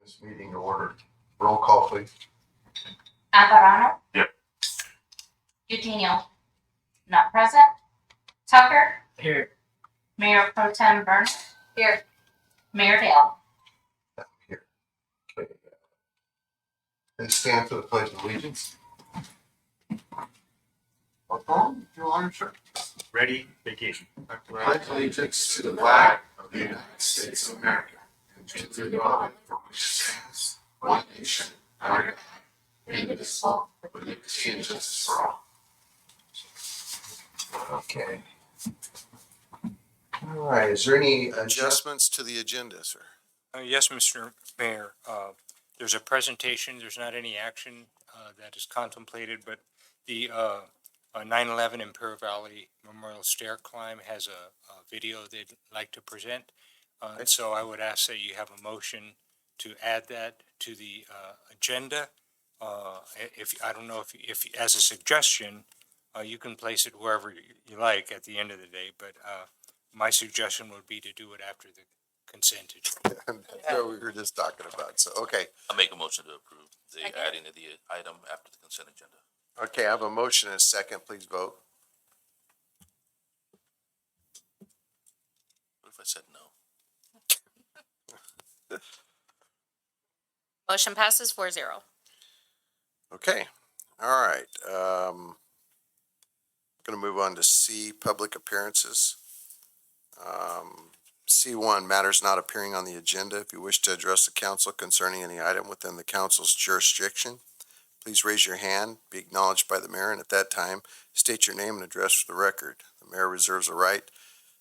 This meeting to order. Roll call, please. Alvarado? Yep. Eugenio? Not present. Tucker? Here. Mayor Pro Tem Burnett? Here. Mayor Dale? I'm here. Okay. Please stand for the pledge of allegiance. You are, sir. Ready, vacation. Pledge allegiance to the flag of the United States of America and to the republic for which it stands, one nation, under God, indivisible, with liberty and justice for all. Okay. All right, is there any adjustments to the agenda, sir? Yes, Mr. Mayor. There's a presentation. There's not any action that is contemplated, but the 9/11 Imperial Valley Memorial Stair Climb has a video they'd like to present. And so I would ask that you have a motion to add that to the agenda. If I don't know if as a suggestion, you can place it wherever you like at the end of the day, but my suggestion would be to do it after the consent agenda. That's what we were just talking about, so, okay. I'll make a motion to approve the Second. adding of the item after the consent agenda. Okay, I have a motion and a second, please vote. What if I said no? Motion passes 4-0. Okay, all right. Going to move on to C, public appearances. C1, matters not appearing on the agenda. If you wish to address the council concerning any item within the council's jurisdiction, please raise your hand, be acknowledged by the mayor, and at that time, state your name and address for the record. The mayor reserves a right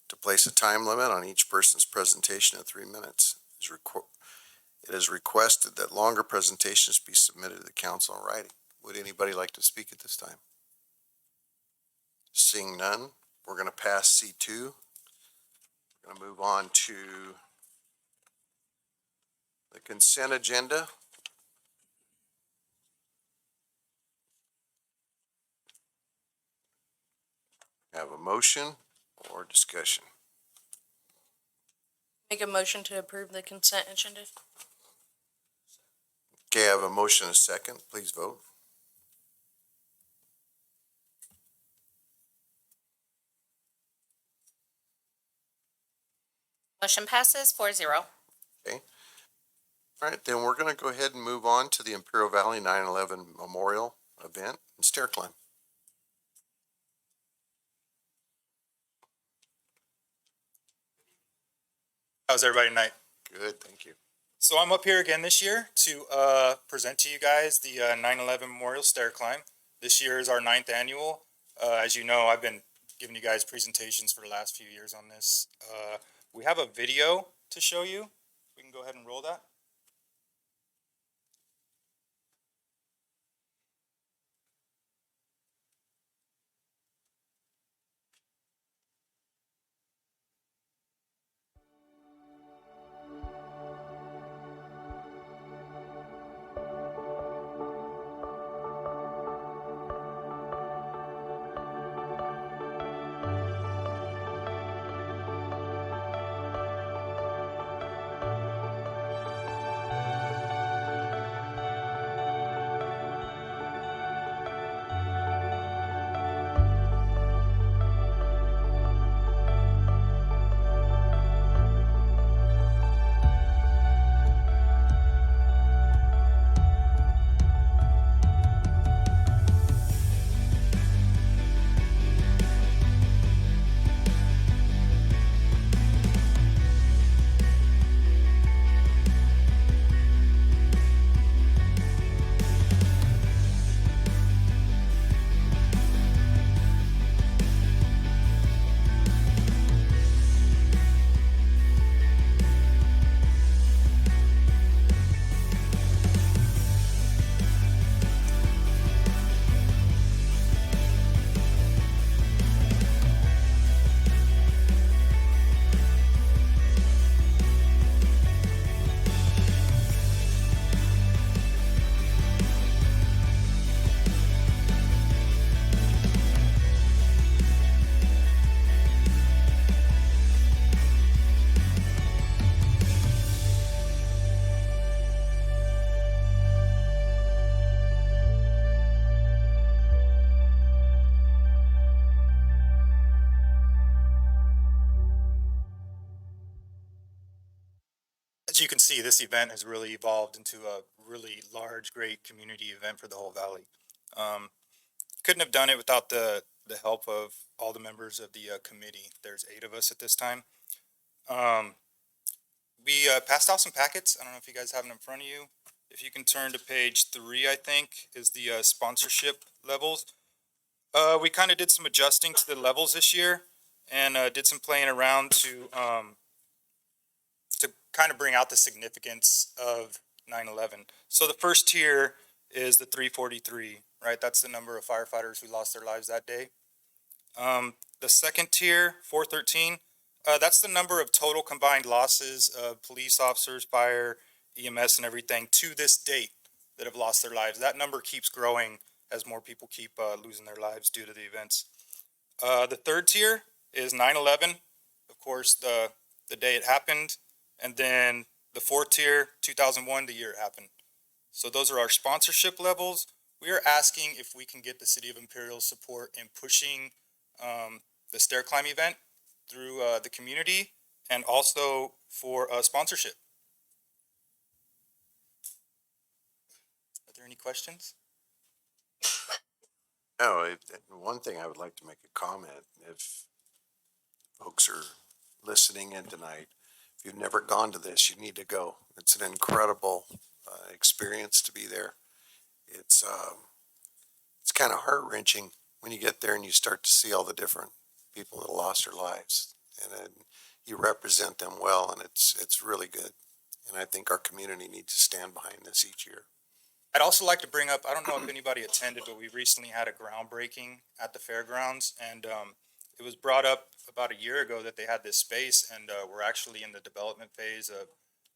to place a time limit on each person's presentation of 3 minutes. It is requested that longer presentations be submitted to the council in writing. Would anybody like to speak at this time? Seeing none, we're going to pass C2. We're going to move on to the consent agenda. Have a motion or discussion? Make a motion to approve the consent agenda. Okay, I have a motion and a second. Please vote. Motion passes 4-0. All right, then we're going to go ahead and move on to the Imperial Valley 9/11 Memorial event and stair climb. How's everybody tonight? Good, thank you. So I'm up here again this year to present to you guys the 9/11 Memorial Stair Climb. This year is our 9th annual. As you know, I've been giving you guys presentations for the last few years on this. We have a video to show you. We can go ahead and roll that. see, this event has really evolved into a really large, great community event for the whole valley. Couldn't have done it without the help of all the members of the committee. There's 8 of us at this time. We passed out some packets. I don't know if you guys have them in front of you. If you can turn to page 3, I think, is the sponsorship levels. We kind of did some adjusting to the levels this year and did some playing around to kind of bring out the significance of 9/11. So the first tier is the 343, right? That's the number of firefighters who lost their lives that day. The second tier, 413, that's the number of total combined losses of police officers, fire, EMS, and everything to this date that have lost their lives. That number keeps growing as more people keep losing their lives due to the events. The third tier is 9/11, of course, the day it happened. And then the fourth tier, 2001, the year it happened. So those are our sponsorship levels. We are asking if we can get the City of Imperial support in pushing the stair climb event through the community and also for sponsorship. Are there any questions? No, one thing I would like to make a comment, if folks are listening in tonight, if you've never gone to this, you need to go. It's an incredible experience to be there. It's kind of heart-wrenching when you get there and you start to see all the different people that lost their lives, and then you represent them well, and it's really good. And I think our community needs to stand behind this each year. I'd also like to bring up, I don't know if anybody attended, but we recently had a groundbreaking at the fairgrounds, and it was brought up about a year ago that they had this space, and we're actually in the development phase of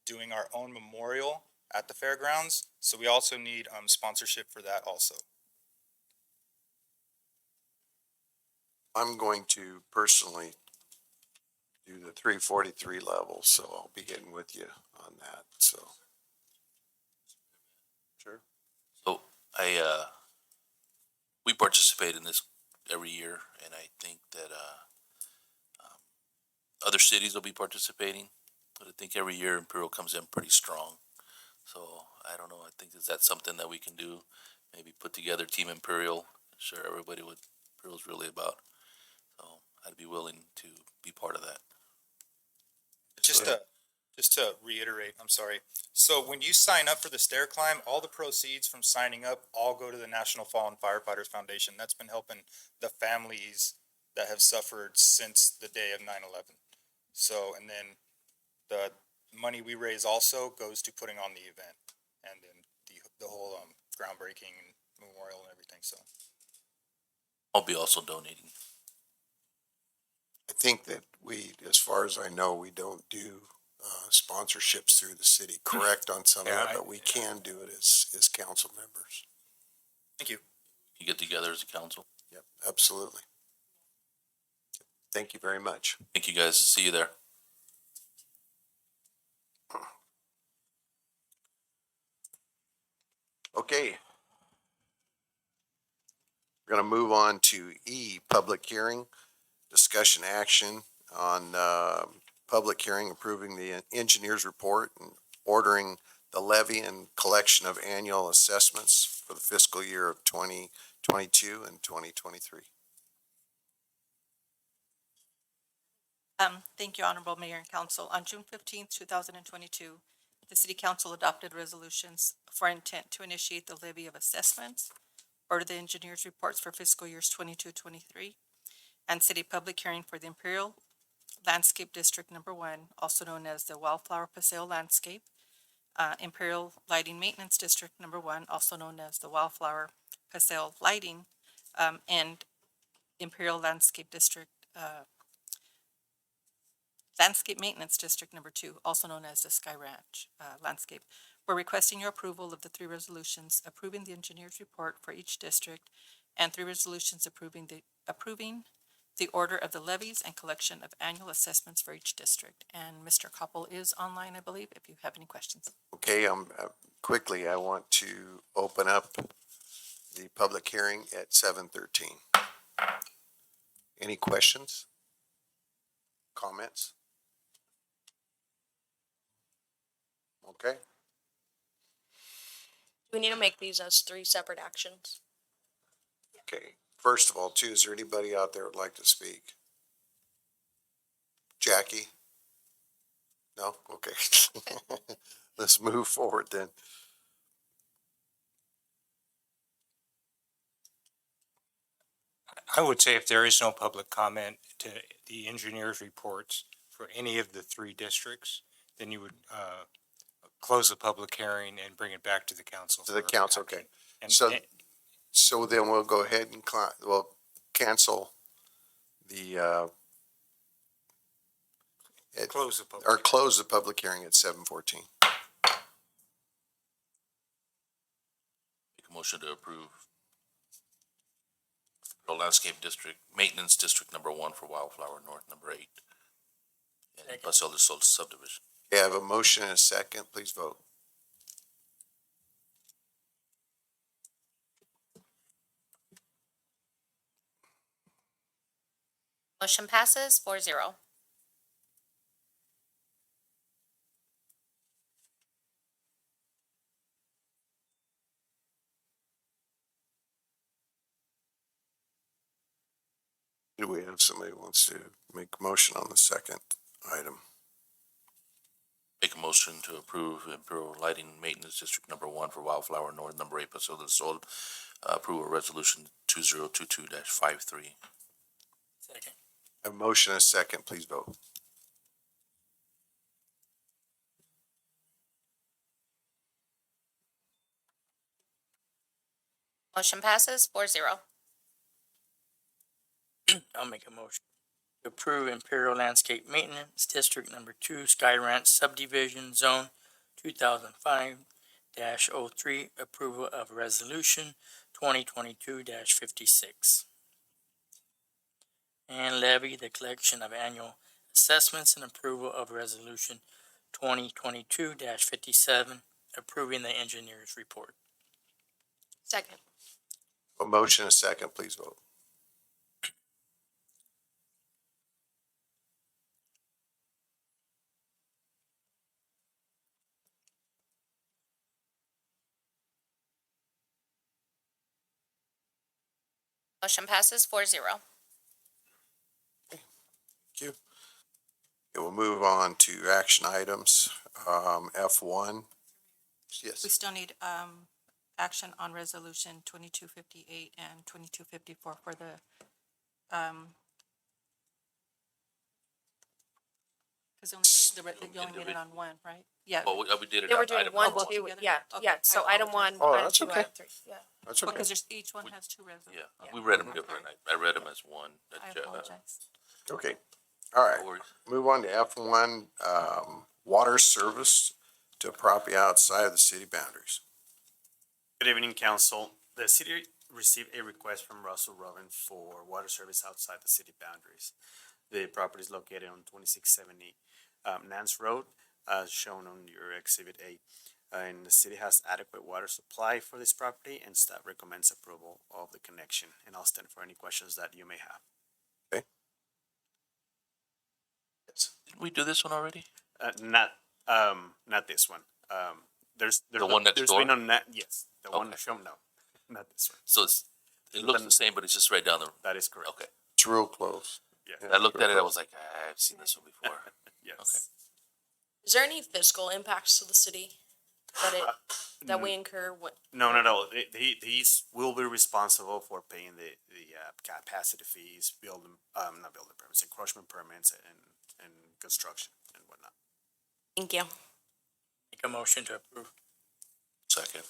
doing our own memorial at the fairgrounds. So we also need sponsorship for that also. I'm going to personally do the 343 level, so I'll be getting with you on that, so. Sure. So we participate in this every year, and I think that other cities will be participating. But I think every year Imperial comes in pretty strong. So I don't know. I think is that something that we can do? Maybe put together Team Imperial, share everybody what Imperial's really about. So I'd be willing to be part of that. Just to reiterate, I'm sorry. So when you sign up for the stair climb, all the proceeds from signing up all go to the National Fallen Firefighters Foundation. That's been helping the families that have suffered since the day of 9/11. So, and then the money we raise also goes to putting on the event and then the whole groundbreaking and memorial and everything. So I'll be also donating. I think that we, as far as I know, we don't do sponsorships through the city, correct on some of Yeah, it, but we can do it as council members. thank you. You get together as a council. Yep, absolutely. Thank you very much. Thank you guys. See you there. Okay. We're going to move on to E, public hearing, discussion action on public hearing approving the engineer's report and ordering the levy and collection of annual assessments for the fiscal year of 2022 and 2023. Thank you, Honorable Mayor and Council. On June 15th, 2022, the City Council adopted resolutions for intent to initiate the levy of assessments, order the engineer's reports for fiscal years 22-23, and city public hearing for the Imperial Landscape District Number 1, also known as the Wildflower Paseo Landscape, Imperial Lighting Maintenance District Number 1, also known as the Wildflower Paseo Lighting, and Imperial Landscape District Landscape Maintenance District Number 2, also known as the Sky Ranch Landscape. We're requesting your approval of the 3 resolutions approving the engineer's report for each district and 3 resolutions approving the order of the levies and collection of annual assessments for each district. And Mr. Koppel is online, I believe, if you have any questions. Okay, quickly, I want to open up the public hearing at 7:13. Any questions? Comments? Okay, Do we need to make these as three separate actions? okay. First of all, too, is there anybody out there who'd like to speak? Jackie? No? Okay. Let's move forward then. I would say if there is no public comment to the engineer's reports for any of the three districts, then you would, close the public hearing and bring it back to the council. To the for council, action. okay. And, So, and so then we'll go ahead and cancel the, close the public. or close the public hearing at 7:14. Make a motion to approve the landscape district, maintenance district number 1 for Wildflower North, number 8. And Paseo del Sol subdivision. Okay, I have a motion and a second. Please vote. Motion passes 4-0. Do we have somebody who wants to make a motion on the second item? Make a motion to approve Imperial Lighting Maintenance District number 1 for Wildflower North, number 8, Paseo del Sol. Approval resolution 2022-53. Second. A motion and a second. Please vote. Motion passes 4-0. I'll make a motion to approve Imperial Landscape Maintenance District Number 2 Sky Ranch Subdivision Zone 2005-03, approval of resolution 2022-56. And levy the collection of annual assessments and approval of resolution 2022-57, approving the engineer's report. Second. A motion and a second. Please vote. Motion passes 4-0. Thank you. Okay, we'll move on to action items. F1. We Yes. still need, action on resolution 2258 and 2254 for the, cause you only made it on one, right? Yeah. Well, we did it They were on doing item one, number both two, together? yeah, Okay, yeah. I So item one, apologize. Oh, item that's two, okay. item three, yeah. That's okay. Because there's, each one has two resolutions. Yeah, we read them different. I read them as one. I apologize. Okay. All right. No worries. Move on to F1, water service to property outside of the city boundaries. Good evening, council. The city received a request from Russell Robin for water service outside the city boundaries. The property is located on 2670 Nance Road, shown on your Exhibit A. And the city has adequate water supply for this property, and staff recommends approval of the connection. And I'll stand for any questions that you may have. Yes. Didn't we do this one already? Not this one. There's The one next there's door? been on yes, the one Okay. shown. No, not this one. So it looks the same, but it's just right down the, That is correct. okay. It's real close. Yeah. I looked at it, I was like, I've seen this one before. Yes. Is there any fiscal impacts to the city that that we incur? No, not at all. These will be responsible for paying the capacity fees, not building permits, encroachment permits, and construction and whatnot. Thank you. Make a motion to approve. Second.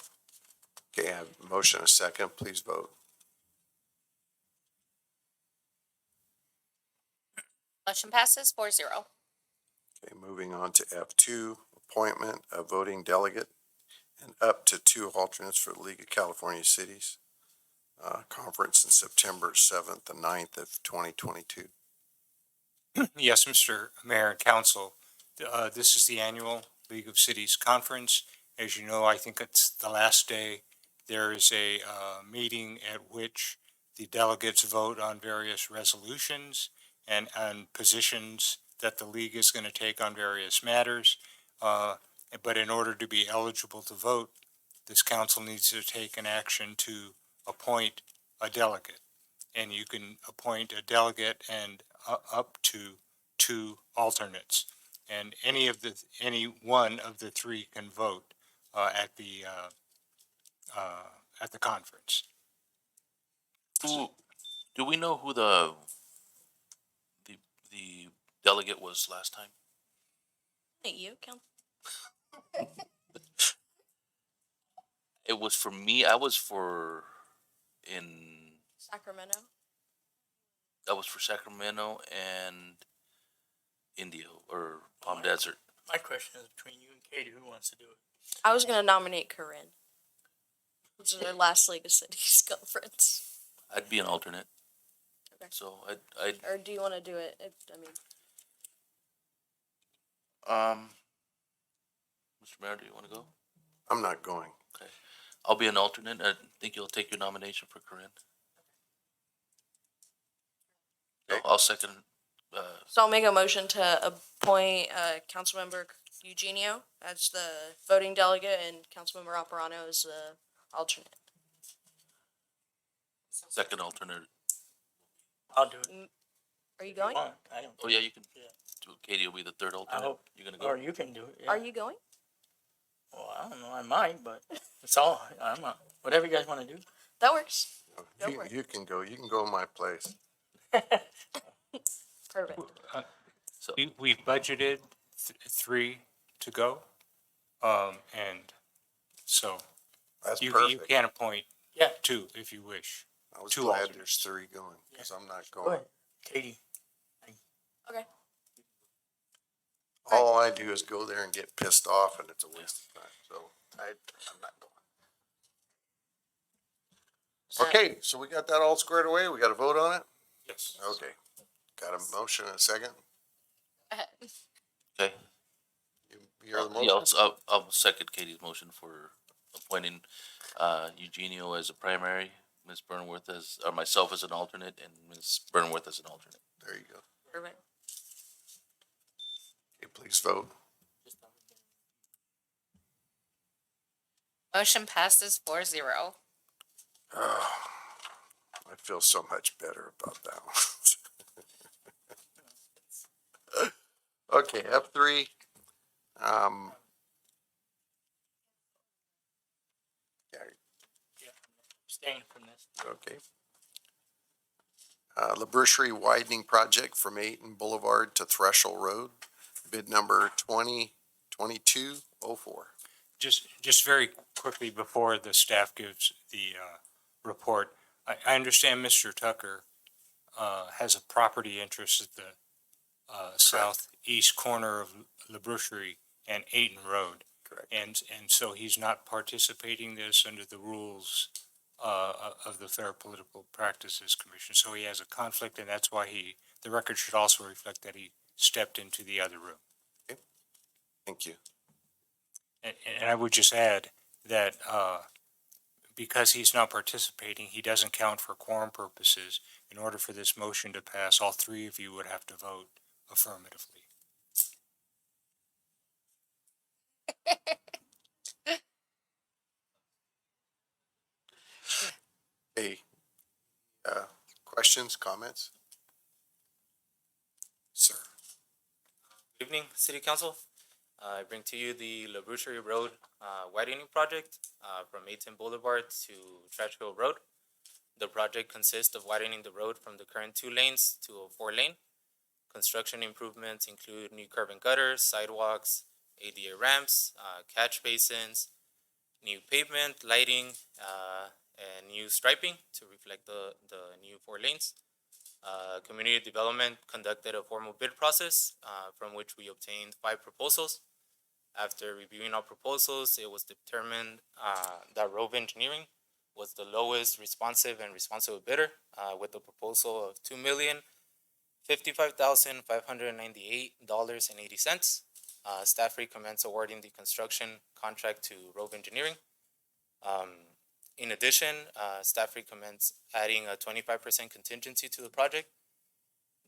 Okay, I have a motion and a second. Please vote. Motion passes 4-0. Okay, moving on to F2, appointment of voting delegate and up to 2 alternates for the League of California Cities, conference in September 7th and 9th of 2022. Yes, Mr. Mayor and Council, this is the annual League of Cities Conference. As you know, I think it's the last day. There is a meeting at which the delegates vote on various resolutions and on positions that the league is going to take on various matters. But in order to be eligible to vote, this council needs to take an action to appoint a delegate. And you can appoint a delegate and up to 2 alternates. And any one of the 3 can vote at the conference. Do we know who the delegate was last time? Hey, you, Council. It was for me. I was for Sacramento. Sacramento and Indio or Palm Desert. My question is between you and Katie, who wants to do it? I was gonna nominate Corinne. This is our last League of Cities conference. I'd be an alternate. Okay. So I'd Or do you want to do it? Mr. Mayor, do you want to go? I'm not going. I'll be an alternate. I think you'll take your nomination for Corinne. So Okay. I'll second. So I'll make a motion to appoint Councilmember Eugenio as the voting delegate and Councilmember Alvarado as the alternate. Second alternate. I'll do it. Are you going? I don't. Oh yeah, you can. Yeah. Katie will be the third alternate. hope- You're gonna Or go. you can do it, yeah. Are you going? Well, I don't know, I might, but it's all, I'm not, whatever you guys wanna do. That works. Go You, for it. you can go. You can go in my place. Perfect. So We've budgeted 3 to go. And so That's you perfect. can appoint Yeah. 2 if you wish. I was 2 glad alternates. there's 3 going because I'm not Go going. ahead, Katie. Okay. All I do is go there and get pissed off, and it's a waste of time. So I'm not going. Okay, so we got that all squared away. We got a vote on it. Yes. Okay, got a motion and a second. okay. You hear the Yeah, motion? I'll second Katie's motion for appointing Eugenio as a primary, Ms. Burnworth as, or myself as an alternate, and Ms. Burnworth as an alternate. There you go. Perfect. Okay, please vote. Motion passes 4-0. I feel so much better about that one. Okay, F3. Yeah, Abstain from this. okay. LaBrucherie widening project from Ayton Boulevard to Threshold Road, bid number 2022-04. Just very quickly before the staff gives the report, I understand Mr. Tucker has a property interest at the southeast corner of LaBrucherie and Ayton Road. Correct. And so he's not participating this under the rules of the Fair Political Practices Commission. So he has a conflict, and that's why the record should also reflect that he stepped into the other room. Thank you. And I would just add that because he's not participating, he doesn't count for quorum purposes. In order for this motion to pass, all 3 of you would have to vote affirmatively. Hey, questions, comments? Sir. Good evening, City Council. I bring to you the LaBrucherie Road widening project from Ayton Boulevard to Trash Hill Road. The project consists of widening the road from the current 2 lanes to a 4-lane. Construction improvements include new curb and gutters, sidewalks, ADA ramps, catch basins, new pavement, lighting, and new striping to reflect the new 4 lanes. Community Development conducted a formal bid process from which we obtained 5 proposals. After reviewing our proposals, it was determined that Rove Engineering was the lowest responsive and responsible bidder with a proposal of $2,055,598.80. Staff recommends awarding the construction contract to Rove Engineering. In addition, staff recommends adding a 25% contingency to the project.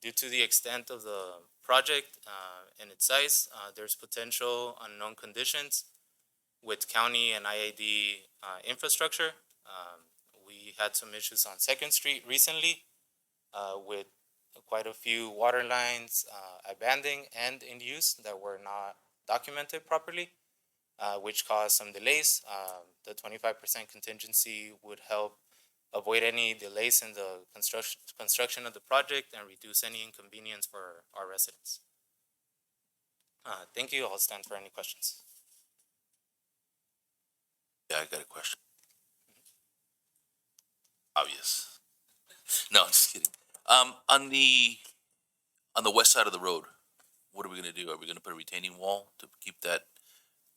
due to the extent of the project and its size, there's potential unknown conditions with county and IAD infrastructure. We had some issues on Second Street recently with quite a few water lines abandoning and in use that were not documented properly, which caused some delays. The 25% contingency would help avoid any delays in the construction of the project and reduce any inconvenience for our residents. Thank you. I'll stand for any questions. Yeah, I got a question. Obvious. No, I'm just kidding. On the west side of the road, what are we gonna do? Are we gonna put a retaining wall to keep that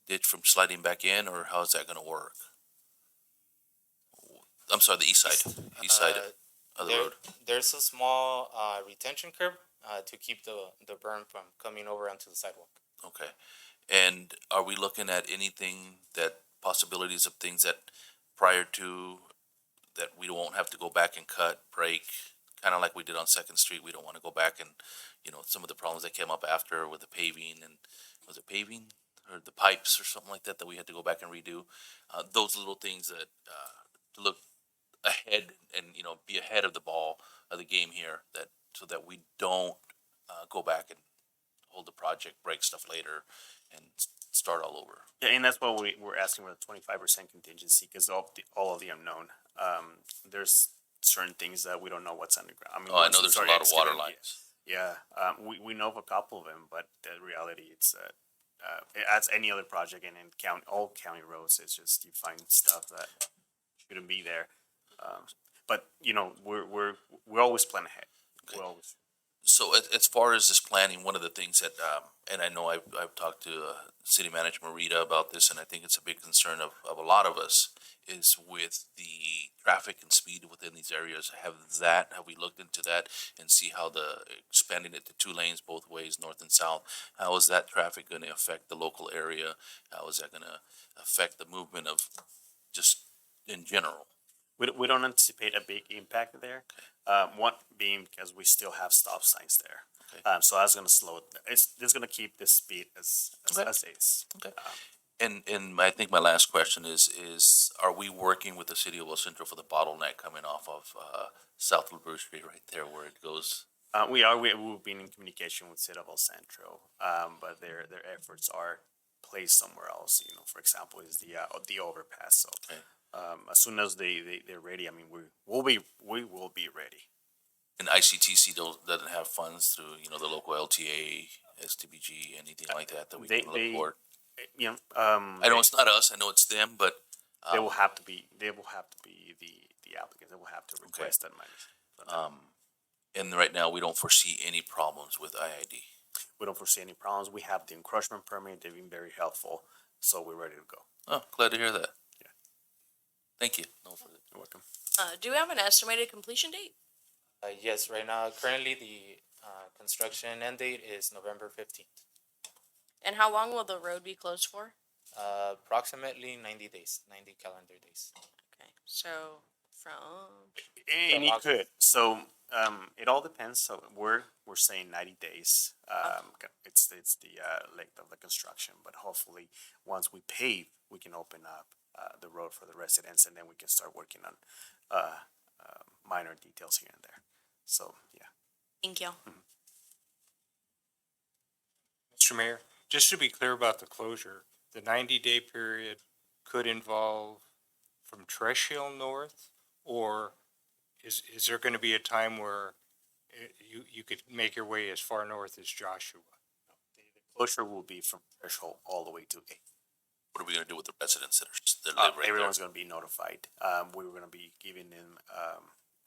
ditch from sliding back in, or how is that gonna work? I'm sorry, the east side of the road. There's a small retention curb to keep the berm from coming over onto the sidewalk. Okay. And are we looking at anything that, possibilities of things that prior to, that we won't have to go back and cut, break, kind of like we did on Second Street? We don't want to go back and, some of the problems that came up after with the paving and, was it paving? Or the pipes or something like that we had to go back and redo? Those little things that, to look ahead and, be ahead of the ball of the game here, that, so that we don't go back and hold the project, break stuff later, and start all over. Yeah, and that's why we're asking for the 25% contingency, because all of the unknown. There's certain things that we don't know what's underground. I mean, Oh, I once know we there's a start lot of water excavating, lines. Yeah, we know of a couple of them, but the reality it's as any other project and in all county roads, it's just you find stuff that shouldn't be there. But we always plan ahead. Okay. We always. So as far as this planning, one of the things that, and I know I've talked to City Manager Marita about this, and I think it's a big concern of a lot of us, is with the traffic and speed within these areas. Have we looked into that and see how the expanding it to 2 lanes both ways, north and south, how is that traffic going to affect the local area? How is that going to affect the movement of just in general? We don't anticipate a big impact there. One being because we still have stop signs there. Okay. So that's going to slow it. It's going to keep the speed as is. Okay. And I think my last question is are we working with the city of El Centro for the bottleneck coming off of South LaBrue Street right there where it goes? We are. We've been in communication with City of El Centro, but their efforts are placed somewhere else. For example, is the overpass. So Okay. as soon as they're ready, I mean, we will be ready. And ICTC doesn't have funds through, the local LTA, STBG, anything like that we can look for? I know it's not us, I know it's them, but. They will have to be. They will have to be the applicants. They will have to request that money. And right now, we don't foresee any problems with IID. We don't foresee any problems. We have the encroachment permit. They've been very helpful, so we're ready to go. Oh, glad to hear that. Yeah. Thank you. No further. You're welcome. Do we have an estimated completion date? Yes, right now, currently the construction end date is November 15th. And how long will the road be closed for? Approximately 90 days, 90 calendar days. Okay, so from, And it could. So it all depends. So we're saying 90 days. It's the length of the construction, but hopefully once we pave, we can open up the road for the residents, and then we can start working on minor details here and there. So yeah. thank you. Mr. Mayor, just to be clear about the closure, the 90-day period could involve from Tresh Hill north, or is there going to be a time where you could make your way as far north as Joshua? The closure will be from Threshold all the way to A. What are we gonna do with the residents that live right there? Everyone's going to be notified. We were going to be giving them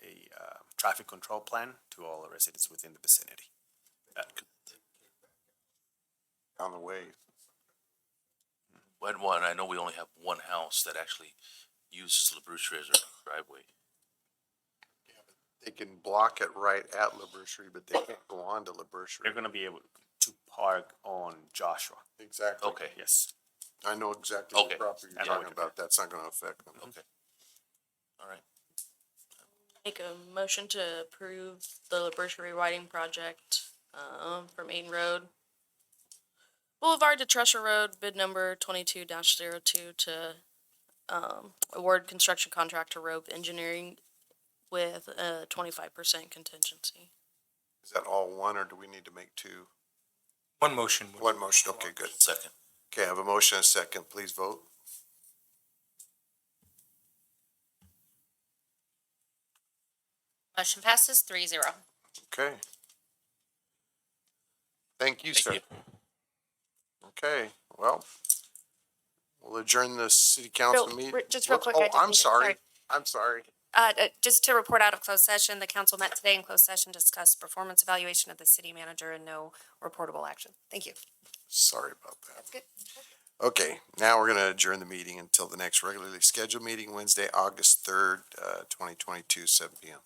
a traffic control plan to all the residents within the vicinity. On the way. One, I know we only have one house that actually uses LaBrue Street as their driveway. They can block it right at LaBrue Street, but they can't go on to LaBrue They're Street. going to be able to park on Joshua. Exactly. Okay. Yes. I know exactly what Okay. property I you're know talking what about. That's not gonna affect them. Okay. All right. Make a motion to approve the LaBerge rewriting project, from Aiden Road Boulevard to Trusher Road, bid number 22-02 to, award construction contract to Rope Engineering with a 25% contingency. Is that all one, or do we need to make two? One motion. would- One motion, okay, good. Second. Okay, I have a motion and a second. Please vote. Motion passes 3-0. Okay. Thank you, sir. Thank Okay, well, we'll adjourn the city council meeting. Just real quick, I Oh, just I'm need to- sorry. I'm sorry. Just to report out of closed session, the council met today in closed session, discussed performance evaluation of the city manager and no reportable action. Thank you. Sorry about that. That's good. Okay, now we're gonna adjourn the meeting until the next regularly scheduled meeting, Wednesday, August 3rd, 2022, 7 PM.